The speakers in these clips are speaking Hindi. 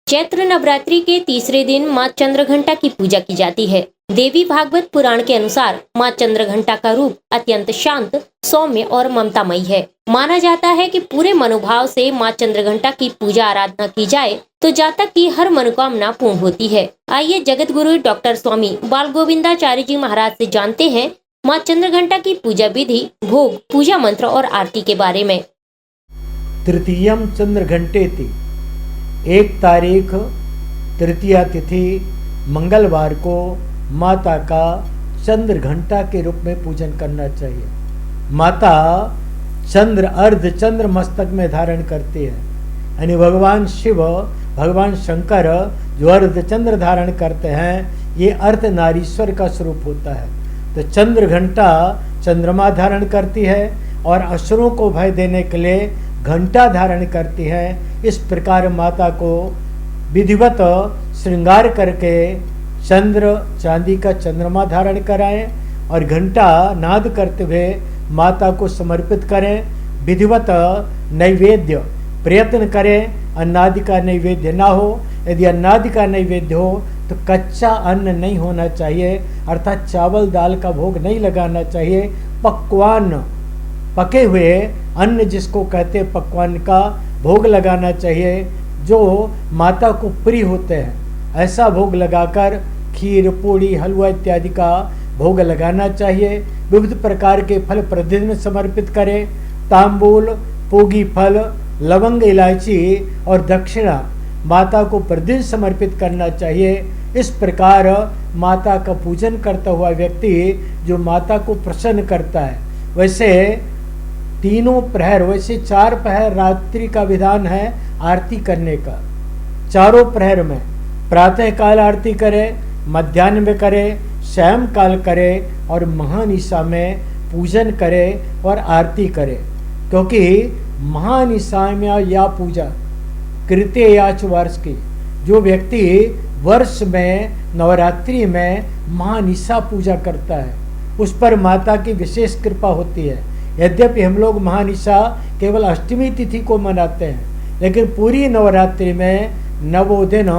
चैत्र नवरात्रि के तीसरे दिन मां चंद्रघंटा की पूजा की जाती है। देवी भागवत पुराण के अनुसार मां चंद्रघंटा का रूप अत्यंत शांत, सौम्य और ममतामयी है। माना जाता है कि पूरे मनोभाव से मां चंद्रघंटा की पूजा आराधना की जाए तो जातक की हर मनोकामना पूर्ण होती है। आइए जगत गुरु डॉक्टर स्वामी बाल गोविंदाचार्य जी महाराज से जानते हैं मां चंद्रघंटा की पूजा विधि, भोग, पूजा मंत्र और आरती के बारे में। तृतीयम चंद्रघंटेति 1 तारीख तृतीया तिथि मंगलवार को माता का चंद्र घंटा के रूप में पूजन करना चाहिए। माता चंद्र अर्ध चंद्र मस्तक में धारण करती है, यानी भगवान शिव, भगवान शंकर जो अर्ध चंद्र धारण करते हैं, ये अर्ध नारीश्वर का स्वरूप होता है। तो चंद्र घंटा चंद्रमा धारण करती है और असुरों को भय देने के लिए घंटा धारण करती है। इस प्रकार माता को विधिवत श्रृंगार करके चंद्र चांदी का चंद्रमा धारण कराएं और घंटा नाद करते हुए माता को समर्पित करें। विधिवत नैवेद्य प्रयत्न करें, अन्नादि का नैवेद्य ना हो। यदि अन्नादि का नैवेद्य हो तो कच्चा अन्न नहीं होना चाहिए, अर्थात चावल दाल का भोग नहीं लगाना चाहिए। पकवान, पके हुए अन्न जिसको कहते हैं, पकवान का भोग लगाना चाहिए जो माता को प्रिय होते हैं। ऐसा भोग लगाकर खीर, पूड़ी, हलवा इत्यादि का भोग लगाना चाहिए। विविध प्रकार के फल प्रतिदिन समर्पित करें। तांबूल, पोगी फल, लवंग, इलायची और दक्षिणा माता को प्रतिदिन समर्पित करना चाहिए। इस प्रकार माता का पूजन करता हुआ व्यक्ति जो माता को प्रसन्न करता है। वैसे तीनों प्रहर, वैसे 4 प्रहर रात्रि का विधान है आरती करने का। चारों प्रहर में प्रातः काल आरती करें, मध्याह्न में करें, सायं काल करें और महानिशा में पूजन करें और आरती करें। क्योंकि महानिशा में या पूजा कृत्य याच वर्ष की, जो व्यक्ति वर्ष में नवरात्रि में महानिशा पूजा करता है उस पर माता की विशेष कृपा होती है। यद्यपि हम लोग महानिशा केवल अष्टमी तिथि को मनाते हैं, लेकिन पूरी नवरात्रि में 9 दिन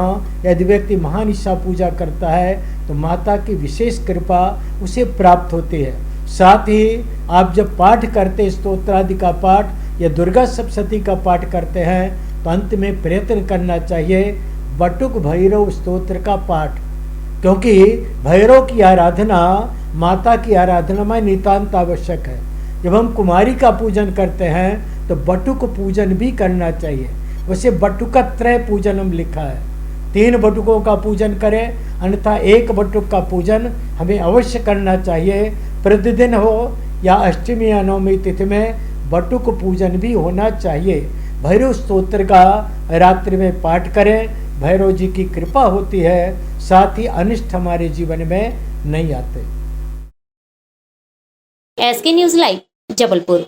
यदि व्यक्ति महानिशा पूजा करता है तो माता की विशेष कृपा उसे प्राप्त होती है। साथ ही आप जब पाठ करते, स्तोत्रादि का पाठ या दुर्गा सप्तशती का पाठ करते हैं तो अंत में प्रयत्न करना चाहिए बटुक भैरव स्तोत्र का पाठ, क्योंकि भैरव की आराधना माता की आराधना में नितांत आवश्यक है। जब हम कुमारी का पूजन करते हैं तो बटुक पूजन भी करना चाहिए। वैसे बटुकत्रय पूजनम लिखा है, 3 बटुकों का पूजन करें, अन्यथा 1 बटुक का पूजन हमें अवश्य करना चाहिए। प्रतिदिन हो या अष्टमी या नवमी तिथि में बटुक पूजन भी होना चाहिए। भैरव स्तोत्र का रात्रि में पाठ करें, भैरव जी की कृपा होती है, साथ ही अनिष्ट हमारे जीवन में नहीं आते। SK news live, Jabalpur.